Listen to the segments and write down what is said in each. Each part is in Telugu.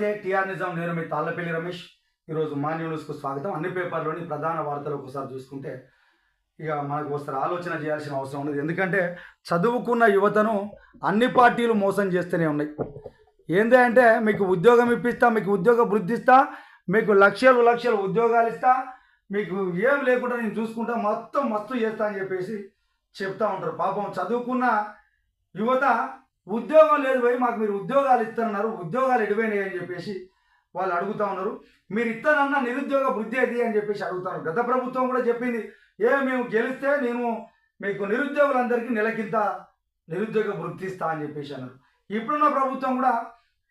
నమస్తే. టిఆర్ నిజాం, నేను మీ తాళ్ళపల్లి రమేష్. ఈరోజు మా న్యూస్కు స్వాగతం. అన్ని పేపర్లోని ప్రధాన వార్తలు ఒకసారి చూసుకుంటే ఇక మనకు ఒకసారి ఆలోచన చేయాల్సిన అవసరం ఉన్నది. ఎందుకంటే చదువుకున్న యువతను అన్ని పార్టీలు మోసం చేస్తూనే ఉన్నాయి. ఏంది అంటే మీకు ఉద్యోగం ఇప్పిస్తా, మీకు ఉద్యోగ వృద్ధి ఇస్తా, మీకు లక్షలు లక్షలు ఉద్యోగాలు ఇస్తా, మీకు ఏం లేకుండా నేను చూసుకుంటా, మొత్తం మస్తు చేస్తా అని చెప్పేసి చెప్తా ఉంటారు. పాపం చదువుకున్న యువత ఉద్యోగం లేదు పోయి మాకు మీరు ఉద్యోగాలు ఇస్తానన్నారు, ఉద్యోగాలు ఎడిపోయినాయి అని చెప్పేసి వాళ్ళు అడుగుతూ ఉన్నారు. మీరు ఇస్తానన్న నిరుద్యోగ వృద్ధి అది అని చెప్పేసి అడుగుతారు. గత ప్రభుత్వం కూడా చెప్పింది, మేము గెలిస్తే నేను మీకు నిరుద్యోగులందరికీ నెలకింత నిరుద్యోగ వృద్ధి ఇస్తా అని చెప్పేసి అన్నారు. ఇప్పుడున్న ప్రభుత్వం కూడా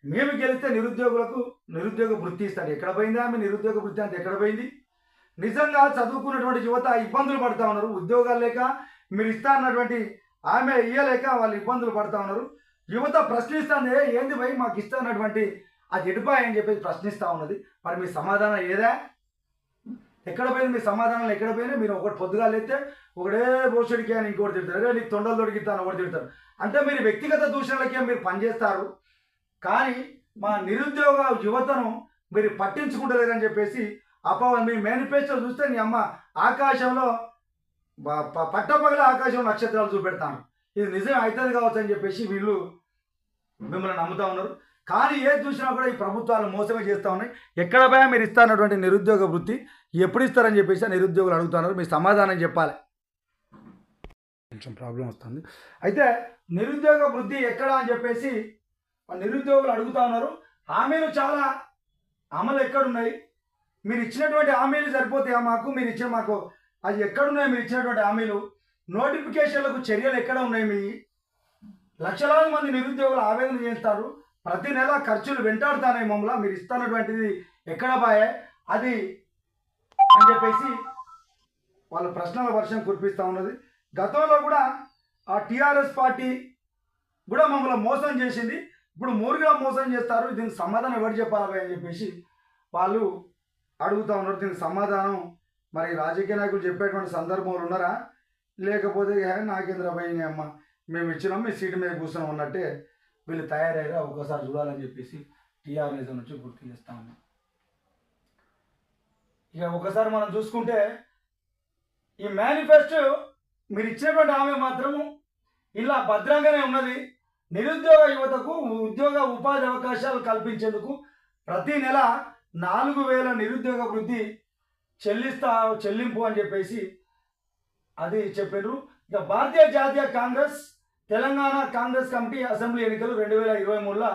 మేము గెలిస్తే నిరుద్యోగులకు నిరుద్యోగ వృద్ధి ఇస్తారు. ఎక్కడ పోయింది ఆమె నిరుద్యోగ వృద్ధి అంత ఎక్కడ పోయింది? నిజంగా చదువుకున్నటువంటి యువత ఇబ్బందులు పడుతూ ఉన్నారు. ఉద్యోగాలు లేక మీరు ఇస్తా అన్నటువంటి ఆమె ఇయ్యలేక వాళ్ళు ఇబ్బందులు పడుతూ ఉన్నారు. యువత ప్రశ్నిస్తుంది, ఏంది భయ్ మాకు ఇస్తా అన్నటువంటి అది ఎడిపాయి అని చెప్పేసి ప్రశ్నిస్తూ ఉన్నది. మరి మీ సమాధానం ఏదా? ఎక్కడ పోయింది మీ సమాధానాలు? ఎక్కడ పోయినా మీరు ఒకటి పొద్దుగా లేస్తే ఒకటే బోషడికి అని ఇంకోటి తిడతారు, నీకు తొండలు దొరికిస్తాను ఒకటి తిడతారు. అంటే మీరు వ్యక్తిగత దూషణలకే మీరు పనిచేస్తారు, కానీ మా నిరుద్యోగ యువతను మీరు పట్టించుకుంటలేరని చెప్పేసి మీ మేనిఫెస్టో చూస్తే నీ అమ్మ ఆకాశంలో పట్టపగల ఆకాశంలో నక్షత్రాలు చూపెడతాను, ఇది నిజం అవుతుంది కావచ్చు అని చెప్పేసి వీళ్ళు మిమ్మల్ని నమ్ముతా ఉన్నారు. కానీ ఏది చూసినా కూడా ఈ ప్రభుత్వాలు మోసమే చేస్తూ ఉన్నాయి. ఎక్కడ పోయా మీరు ఇస్తానటువంటి నిరుద్యోగ వృత్తి ఎప్పుడు ఇస్తారని చెప్పేసి నిరుద్యోగులు అడుగుతున్నారు. మీ సమాధానం చెప్పాలి. కొంచెం ప్రాబ్లం వస్తుంది. అయితే నిరుద్యోగ వృద్ధి ఎక్కడ అని చెప్పేసి నిరుద్యోగులు అడుగుతూ ఉన్నారు. హామీలు చాలా అమలు ఎక్కడున్నాయి? మీరు ఇచ్చినటువంటి హామీలు సరిపోతాయా మాకు? మీరు ఇచ్చిన మాకు అది ఎక్కడున్నాయి? మీరు ఇచ్చినటువంటి హామీలు నోటిఫికేషన్లకు చర్యలు ఎక్కడ ఉన్నాయి? మీ లక్షలాది మంది నిరుద్యోగులు ఆవేదన చేస్తారు. ప్రతి నెల ఖర్చులు వెంటాడుతానే మమ్మల్ని, మీరు ఇస్తున్నటువంటిది ఎక్కడ బాయే అది అని చెప్పేసి వాళ్ళ ప్రశ్నల వర్షం కురిపిస్తూ ఉన్నది. గతంలో కూడా ఆ టీఆర్ఎస్ పార్టీ కూడా మమ్మల్ని మోసం చేసింది, ఇప్పుడు మూరుగా మోసం చేస్తారు, దీనికి సమాధానం ఎవరు చెప్పాలి అని చెప్పేసి వాళ్ళు అడుగుతూ ఉన్నారు. దీనికి సమాధానం మరి రాజకీయ నాయకులు చెప్పేటువంటి సందర్భంలో ఉన్నారా? లేకపోతే నాకేంద్ర పోయి అమ్మ మేము ఇచ్చినాం, మీ సీటు మీద కూర్చున్నాం అన్నట్టే వీళ్ళు తయారయ్యారా ఒకసారి చూడాలని చెప్పేసి టీఆర్ఎస్ నుంచి గుర్తు చేస్తా ఉన్నాం. ఇక ఒకసారి మనం చూసుకుంటే ఈ మేనిఫెస్టో మీరు ఇచ్చినటువంటి హామీ మాత్రము ఇలా భద్రంగానే ఉన్నది. నిరుద్యోగ యువతకు ఉద్యోగ ఉపాధి అవకాశాలు కల్పించేందుకు ప్రతి నెల 4,000 నిరుద్యోగ వృద్ధి చెల్లింపు అని చెప్పేసి అది చెప్పారు. ఇక భారతీయ జాతీయ కాంగ్రెస్ తెలంగాణ కాంగ్రెస్ కమిటీ అసెంబ్లీ ఎన్నికలు 2023లో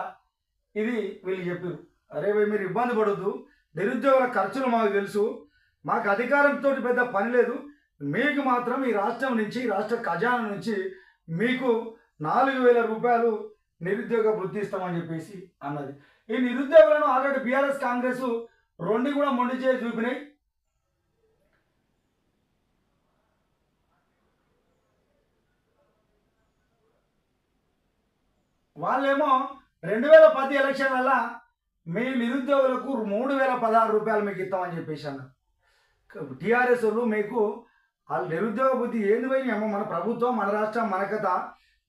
ఇది వీళ్ళు చెప్పారు. అరే మీరు ఇబ్బంది పడొద్దు, నిరుద్యోగుల ఖర్చులు మాకు తెలుసు, మాకు అధికారంతో పెద్ద పని లేదు, మీకు మాత్రం ఈ రాష్ట్రం నుంచి రాష్ట్ర ఖజానా నుంచి మీకు 4,000 రూపాయలు నిరుద్యోగ వృద్ధి ఇస్తామని చెప్పేసి అన్నది. ఈ నిరుద్యోగులను ఆల్రెడీ బీఆర్ఎస్ కాంగ్రెస్ రెండు కూడా మొండి చేసి చూపినాయి. వాళ్ళేమో 2010 ఎలక్షన్ వల్ల మీ నిరుద్యోగులకు 3,016 రూపాయలు మీకు ఇస్తామని చెప్పేసి అన్నారు. టీఆర్ఎస్ వాళ్ళు మీకు వాళ్ళు నిరుద్యోగ బుద్ధి ఏంది పోయి అమ్మ, మన ప్రభుత్వం మన రాష్ట్రం మన కథ,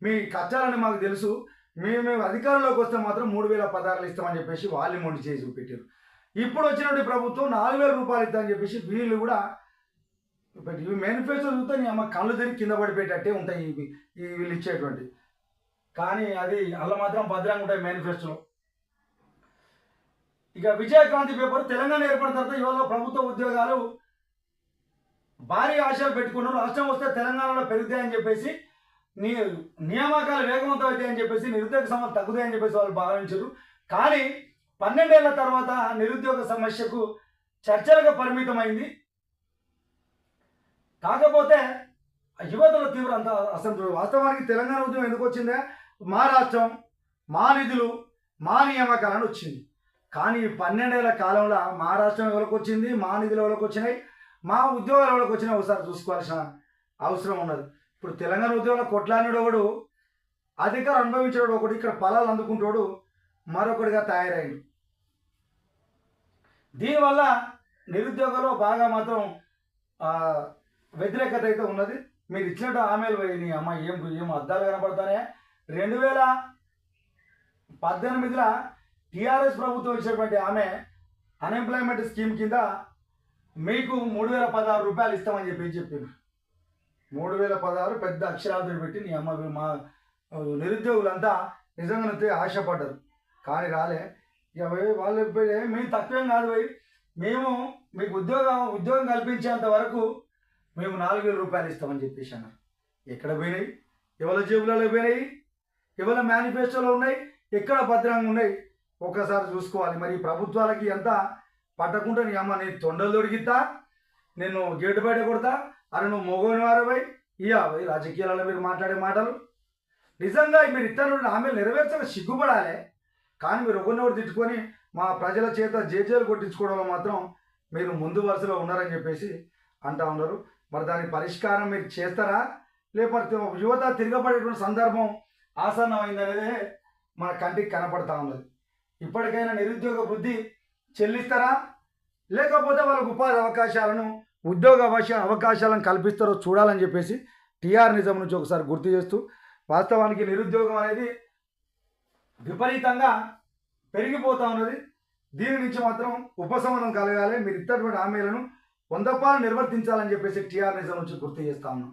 మీ కష్టాలని మాకు తెలుసు, మేము అధికారంలోకి వస్తే మాత్రం 3,016 ఇస్తామని చెప్పేసి వాళ్ళు మొండి చేసి చూపెట్టారు. ఇప్పుడు వచ్చినటువంటి ప్రభుత్వం 4,000 రూపాయలు ఇద్దామని చెప్పేసి వీళ్ళు కూడా ఇవి మేనిఫెస్టో చూస్తే నీ అమ్మ కళ్ళు తిరిగి కింద పడిపోయేటట్టే ఉంటాయి ఇవి వీళ్ళు ఇచ్చేటువంటి. కానీ అది అలా మాత్రం భద్రంగా ఉంటాయి మేనిఫెస్టోలో. ఇక విజయక్రాంతి పేపర్ తెలంగాణ ఏర్పడిన తర్వాత ఇవాళ ప్రభుత్వ ఉద్యోగాలు భారీ ఆశలు పెట్టుకున్నారు. రాష్ట్రం వస్తే తెలంగాణలో పెరుగుతాయని చెప్పేసి నియామకాలు వేగవంతం అవుతాయని చెప్పేసి నిరుద్యోగ సమస్యలు తగ్గుతాయని చెప్పేసి వాళ్ళు భావించారు. కానీ 12 ఏళ్ల తర్వాత నిరుద్యోగ సమస్యకు చర్చలుగా పరిమితమైంది. కాకపోతే యువతల తీవ్ర అంత అసంతృప్తి. వాస్తవానికి తెలంగాణ ఉద్యమం ఎందుకు వచ్చిందే? మా రాష్ట్రం, మా నిధులు, మా నియామకాలను వచ్చింది. కానీ 12 ఏళ్ల కాలంలో మా రాష్ట్రం ఎవరికి వచ్చింది, మా నిధులు ఎవరికి వచ్చినాయి, మా ఉద్యోగాలు ఎవరికి వచ్చినాయి ఒకసారి చూసుకోవాల్సిన అవసరం ఉన్నది. ఇప్పుడు తెలంగాణ ఉద్యోగంలో కొట్లాడినోడు ఒకడు, అధికారం అనుభవించేవాడు ఒకడు, ఇక్కడ ఫలాలు అందుకుంటాడు మరొకటిగా తయారైంది. దీనివల్ల నిరుద్యోగంలో బాగా మాత్రం వ్యతిరేకత అయితే ఉన్నది. మీరు ఇచ్చినట్టు హామీలు పోయి అమ్మ ఏం అద్దాలు కనపడతానే. 2018లో టీఆర్ఎస్ ప్రభుత్వం ఇచ్చినటువంటి ఆమె అన్ఎంప్లాయ్మెంట్ స్కీమ్ కింద మీకు 3016 రూపాయలు ఇస్తామని చెప్పింది. 3016 పెద్ద అక్షరాలతో పెట్టి నీ అమ్మ మా నిరుద్యోగులంతా నిజంగానైతే ఆశపడ్డారు, కానీ రాలే. ఇక వాళ్ళు మేము తక్కువేం కాదు పోయి, మేము మీకు ఉద్యోగం కల్పించేంత వరకు మేము 4000 రూపాయలు ఇస్తామని చెప్పేసి అన్నారు. ఎక్కడ పోయినాయి? ఎవరి జేబులలో పోయినాయి? ఎవరి మేనిఫెస్టోలో ఉన్నాయి? ఎక్కడ భద్రంగా ఉన్నాయి? ఒక్కసారి చూసుకోవాలి. మరి ప్రభుత్వాలకి ఎంత పట్టకుండా నీ అమ్మ నీ తొండలు దొరికిద్దా, నేను గేటు బయట కొడతా, అరే నువ్వు మొగోని వారవై పోయి రాజకీయాలలో మీరు మాట్లాడే మాటలు నిజంగా మీరు ఇతరులు హామీలు నెరవేర్చక సిగ్గుపడాలి. కానీ మీరు ఒకరినొకరు తిట్టుకొని మా ప్రజల చేత జేజేలు కొట్టించుకోవడంలో మాత్రం మీరు ముందు వరుసలో ఉన్నారని చెప్పేసి అంటూ ఉన్నారు. మరి దాని పరిష్కారం మీరు చేస్తారా, లేకపోతే యువత తిరగబడేటువంటి సందర్భం ఆసన్నమైందనేదే మన కంటికి కనపడతా ఉన్నది. ఇప్పటికైనా నిరుద్యోగ వృద్ధి చెల్లిస్తారా, లేకపోతే వాళ్ళకు ఉపాధి అవకాశాలను ఉద్యోగ అవకాశాలను కల్పిస్తారో చూడాలని చెప్పేసి టీఆర్ నిజం నుంచి ఒకసారి గుర్తు చేస్తూ, వాస్తవానికి నిరుద్యోగం అనేది విపరీతంగా పెరిగిపోతూ ఉన్నది. దీని నుంచి మాత్రం ఉపశమనం కలగాలి. మీరు ఇచ్చినటువంటి హామీలను 100% నిర్వర్తించాలని చెప్పేసి టీఆర్ నిజం నుంచి గుర్తు చేస్తా ఉన్నాం.